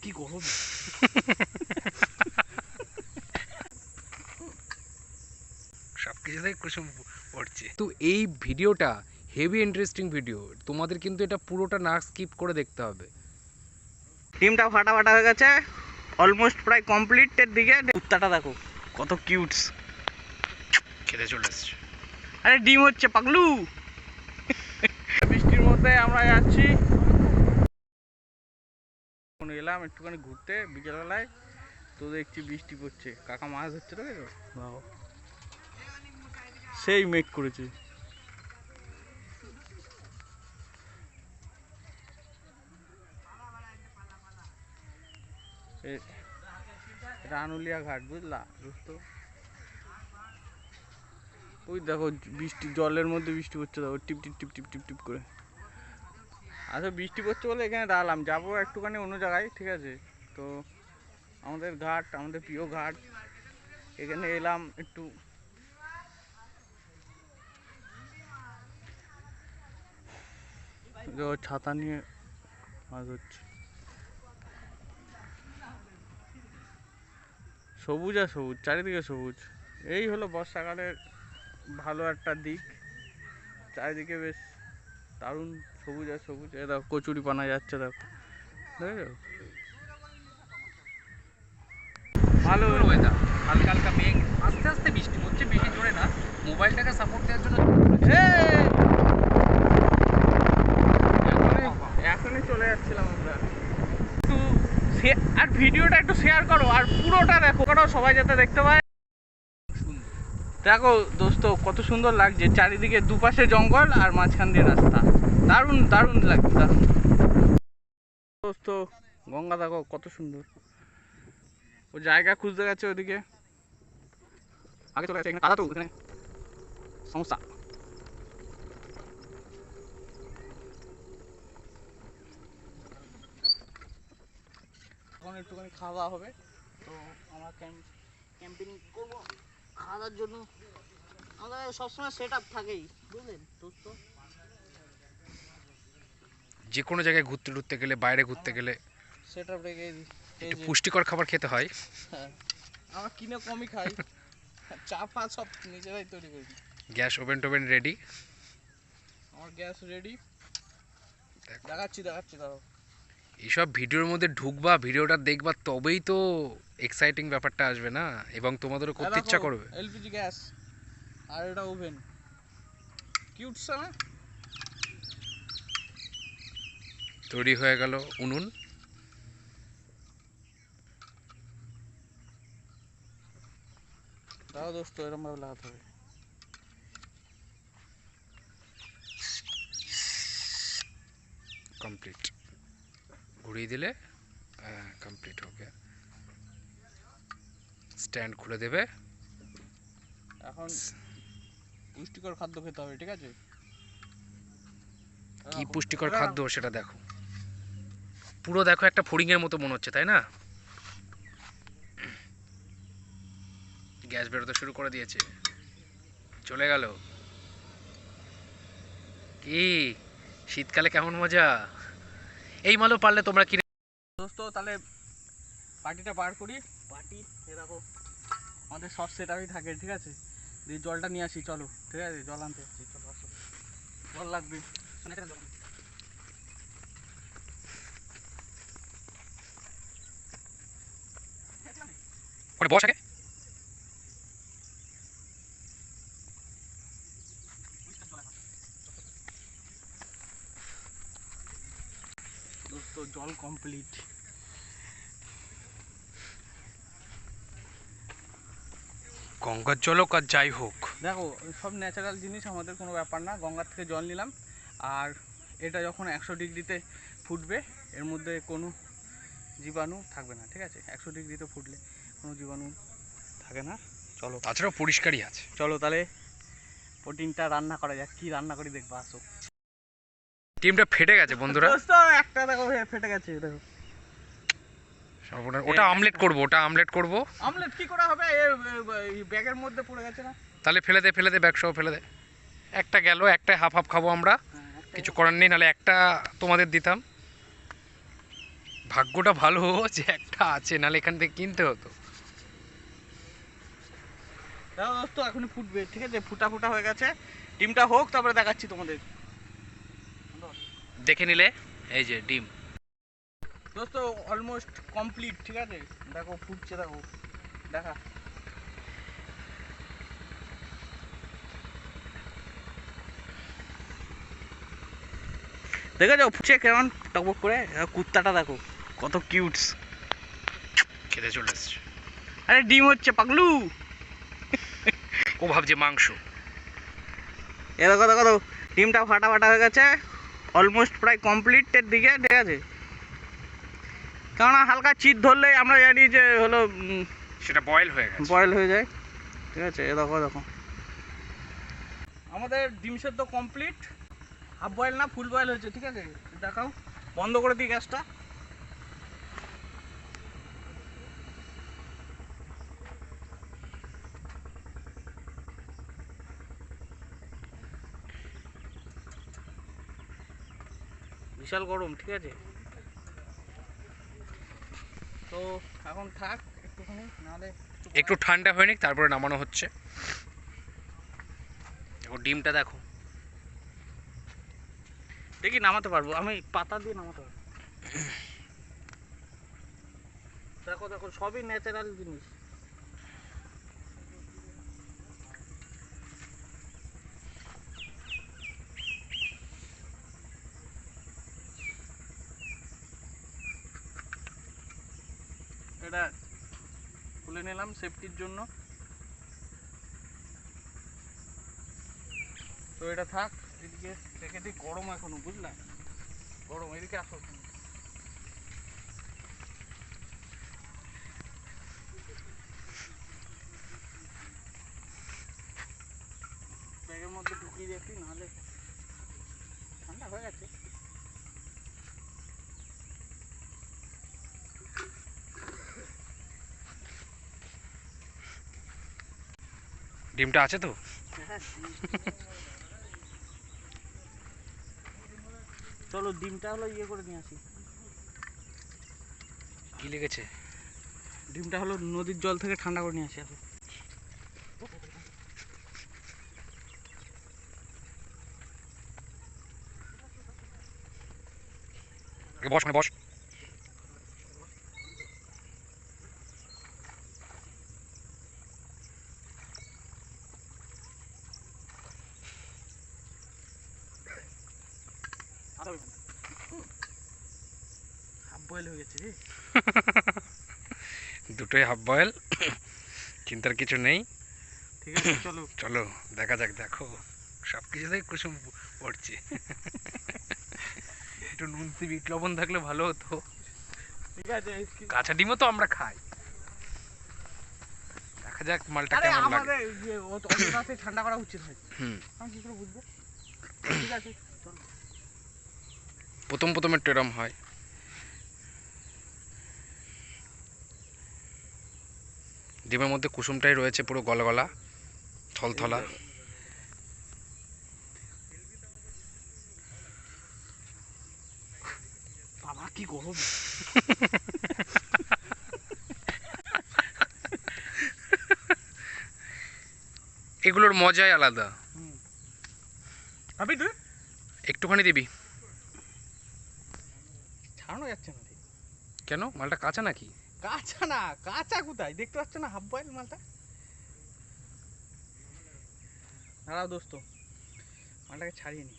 কি গরম। সব কিছুতেই কুসুম পড়ছে। তো এই ভিডিওটা হেভি ইন্টারেস্টিং ভিডিও, তোমাদের কিন্তু এটা পুরোটা না স্কিপ করে দেখতে হবে। ডিমটা ফাটা ফাটা হয়ে গেছে, অলমোস্ট প্রায় কমপ্লিটের দিকে। কুত্তাটা দেখো কত কিউটস, খেতে চলে এসছে। আরে ডিম হচ্ছে পাগলু। বৃষ্টির মধ্যে আমরা যাচ্ছি, এলাম একটুখানি ঘুরতে বিকেলবেলায়, তো দেখছি বৃষ্টি পড়ছে। কাকা মাছ ধরছে, তো সেই মেঘ করেছে। রানুলিয়া ঘাট, বুঝলা দোস্ত? ওই দেখো বৃষ্টি, জলের মধ্যে বৃষ্টি পড়ছে, দেখো টিপ টিপ টিপ টিপ টিপ টিপ করে। আচ্ছা, বৃষ্টি পড়ছে বলে এখানে দাঁড়ালাম, যাবো একটুখানি অন্য জায়গায়, ঠিক আছে? তো আমাদের ঘাট, আমাদের প্রিয় ঘাট, এখানে এলাম একটু। ছাতা নিয়ে মাছ হচ্ছে, সবুজ আর সবুজ, চারিদিকে সবুজ। এই হলো বর্ষাকালের ভালো একটা দিক, চারিদিকে বেশ দারুণ সবুজ আর সবুজ। এ দেখো কচুরি পানা যাচ্ছে, দেখো দেখো ভালো ওয়েদার, হালকা হালকা মেঘ, আস্তে আস্তে বৃষ্টি হচ্ছে, বেশি জোরে না। মোবাইলটাকে সাপোর্ট দেওয়ার জন্য এখনই চলে যাচ্ছিলাম আমরা। একটু আর ভিডিওটা একটু শেয়ার করো, আর পুরোটা দেখো, সবাই যাতে দেখতে পায়। দেখো দোস্ত, কত সুন্দর লাগছে, চারিদিকে দুপাশে জঙ্গল আর মাঝখান দিয়ে রাস্তা, দারুণ দারুণ লাগছে, দারুণ। দোস্ত গঙ্গা দেখো কত সুন্দর, ও জায়গা খুঁজতে গেছে ওদিকে, আগে চলে গেছে। এখানে কাদা, তো এখানে সমস্যা। এখন একটুখানি খাওয়া দাওয়া হবে, তো আমরা ক্যাম্পিং করবো। খাওয়া দাওয়ার জন্য আমাদের সবসময় সেট আপ থাকেই, বুঝলেন দোস্ত? যে কোনো জায়গায় ঘুরতে টুরতে গেলে, বাইরে ঘুরতে গেলে সেট আপ রেখে একটু পুষ্টিকর খাবার খেতে হয়। হ্যাঁ, আমরা কিনে কমই খাই, চা ফা সব নিজেরাই তৈরি করি। গ্যাস ওভেন টোভেন রেডি, আমার গ্যাস রেডি, দেখাচ্ছি দাও। এইসব ভিডিওর মধ্যে ঢুকবা, ভিডিওটা দেখবা, তবেই তো এক্সাইটিং ব্যাপারটা আসবে না, এবং তোমাদেরও করতে ইচ্ছা করবে। এলপিজি গ্যাস, আর এটা ওভেন, কিউটস না? তৈরি হয়ে গেল উনুন। দাও দোস্ত, এরকম ভাবে লাগাতে হবে। কমপ্লিট, ঘুরিয়ে দিলে কমপ্লিট হবে। স্ট্যান্ড খুলে দেবে। এখন পুষ্টিকর খাদ্য খেতে হবে, ঠিক আছে? কি পুষ্টিকর খাদ্য সেটা দেখো, পুরো দেখো একটা ফড়িংয়ের মতো মনে হচ্ছে, তাই না? গ্যাস বেরোতে শুরু করে দিয়েছে, চলে গেল। কি শীতকালে কেমন মজা! এই মালও পারলে তোমরা কিনে। দোস্ত তাহলে পার্টিটা পার করি। পার্টি এ দেখো আমাদের সব সেটআপই থাকে, ঠিক আছে? দিয়ে জলটা নিয়ে আসি, চলো, ঠিক আছে? জল আনতে আসছি, চলো আসো, জল লাগবে। ওরে বস আগে। দোস্ত জল কমপ্লিট। গঙ্গার জল হোক আর যাই হোক, দেখো সব ন্যাচারাল জিনিস, আমাদের কোনো ব্যাপার না। গঙ্গার থেকে জল নিলাম, আর এটা যখন 100 ডিগ্রিতে ফুটবে, এর মধ্যে কোনো জীবাণু থাকবে না, ঠিক আছে? 100 ডিগ্রিতে ফুটলে কোনো জীবাণু থাকে না। চলো, তাছাড়াও পরিষ্কারই আছে। চলো তাহলে প্রোটিনটা রান্না করা যাক। কি রান্না করি দেখবা, আসো। ডিমটা ফেটে গেছে বন্ধুরা, একটা দেখো ফেটে গেছে, দেখো। ওটা আমলেট করব, ওটা আমলেট করব। আমলেট কি করে হবে? এই ব্যাগের মধ্যে পড়ে গেছে না? তাহলে ফেলে দে ব্যাগ সহ ফেলে দে। একটা গেল, একটা হাফ হাফ খাবো আমরা, কিছু করার নেই, নাহলে একটা তোমাদের দিতাম। ভাগ্যটা ভালো যে একটা আছে, নাহলে এখান থেকে কিনতে হতো। দেখো দোস্ত এখনই ফুটবে, ঠিক আছে? ফুটা ফুটা হয়ে গেছে, ডিমটা হোক তারপরে দেখাচ্ছি তোমাদের। দেখে নিলে এই যে ডিম। দোস্ত অলমোস্ট কমপ্লিট, ঠিক আছে? দেখো ফুটছে, দেখো, দেখা। দেখেছো ফুটছে কেমন টকবক করে? কুত্তাটা দেখো কত কিউটস। খেতে চলে এসছে। আরে ডিম হচ্ছে পাগলু। ও ভাবছে মাংস। এ দেখো দেখো দেখো, ডিমটা ফাটা ফাটা হয়ে গেছে, অলমোস্ট প্রায় কমপ্লিটের দিকে, ঠিক আছে? কেননা হালকা চিট ধরলেই আমরা জানি যে হলো সেটা বয়েল হয়ে গেছে। বয়েল হয়ে যায়, ঠিক আছে? এ দেখো দেখো, আমাদের ডিম সেদ্ধ কমপ্লিট। হাফ বয়েল না ফুল বয়েল হয়েছে, ঠিক আছে? দেখাও, বন্ধ করে দিই গ্যাসটা। বিশাল গরম, ঠিক আছে? তো এখন থাক একটুখানি, নাহলে একটু ঠান্ডা হয়নি, তারপরে নামানো হচ্ছে। ও ডিমটা দেখো। দেখি নামাতে পারবো, আমি পাতা দিয়ে নামাতে পারবো। দেখো দেখো, সবই ন্যাচারাল জিনিস। এটা খুলে নিলাম সেফটির জন্য। তো এটা থাক, এদিকে রেখে দিই, গরম এখনো, বুঝলা? গরম, এদিকে আসো। ব্যাগের মধ্যে ঢুকিয়ে দিয়েছি, নাহলে ঠান্ডা হয়ে গেছে। ডিমটা আছে তো? চলো ডিমটা হলো ইয়ে করে নিয়ে আসি। কি লেগেছে? ডিমটা হলো নদীর জল থেকে ঠান্ডা করে নিয়ে আসি। আসো। বস, মানে বস। হাফ বয়েল হয়ে গেছে রে। দুটোই হাফ বয়েল, চিন্তার কিছু নেই। ঠিক আছে চলো। চলো দেখা যাক। দেখো সব কিছুতেই কুসুম পড়ছে। একটু নুন বিট লবণ থাকলে ভালো হতো। ঠিক আছে। কাঁচা ডিমও তো আমরা খাই। দেখা যাক মালটা আরে কেমন লাগে। আমাদের ইয়ে অতটাতে ঠান্ডা করা উচিত হয়। আমি কি করে বুঝবো? ঠিক আছে চলো। প্রথম প্রথম একটু এরম হয়। ডিমের মধ্যে কুসুমটাই রয়েছে, পুরো গলগলা থলথলা। বাবা কি গরম। এগুলোর মজাই আলাদা। ভাবি তুই একটুখানি দিবি। ছাড়ানো যাচ্ছে না ঠিক। কেন? মালটা কাঁচা নাকি? কাঁচা না, কাঁচা কোথায়? দেখতে পাচ্ছ না হাফ বয়েল মালটা। দাঁড়াও দোস্ত, মালটাকে ছাড়িয়ে নি।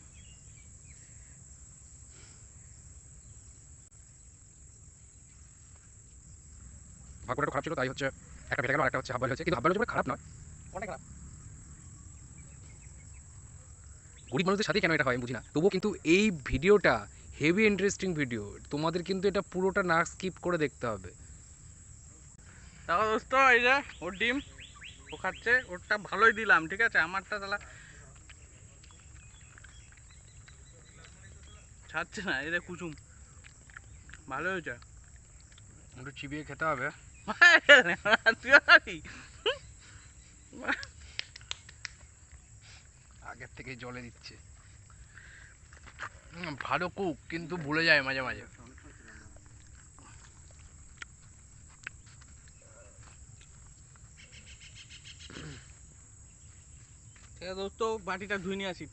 ভাগ্যটা খারাপ ছিল, তাই হচ্ছে একটা ফেটে গেল, আরেকটা হচ্ছে হাফ বয়েল হয়েছে। কিন্তু হাফ বয়েল হচ্ছে খারাপ নয়। অনেক খারাপ। গরিব মানুষদের সাথেই কেন এটা হয় আমি বুঝি না। তবুও কিন্তু এই ভিডিওটা হেভি ইন্টারেস্টিং ভিডিও, তোমাদের কিন্তু এটা পুরোটা না স্কিপ করে দেখতে হবে। দেখো দোস্ত, এই যে ওর ডিম, ও খাচ্ছে। ওরটা ভালোই দিলাম, ঠিক আছে? আমারটা তাহলে ছাড়ছে না। এই যে কুসুম, ভালো হয়েছে। একটু চিবিয়ে খেতে হবে। তুই খাবি? আগের থেকেই জলে দিচ্ছে। ভালো কুক, কিন্তু ভুলে যায় মাঝে মাঝে। দোস্ত বাটিটা ধুই নিয়ে আসি।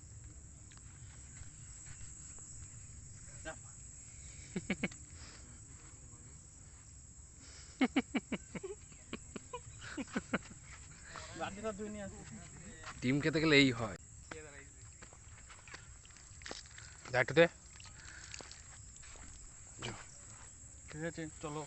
বাটিটা ধুই নিয়ে আসি। ডিম খেতে গেলে এই হয়। একটু দে। ঠিক আছে চলো।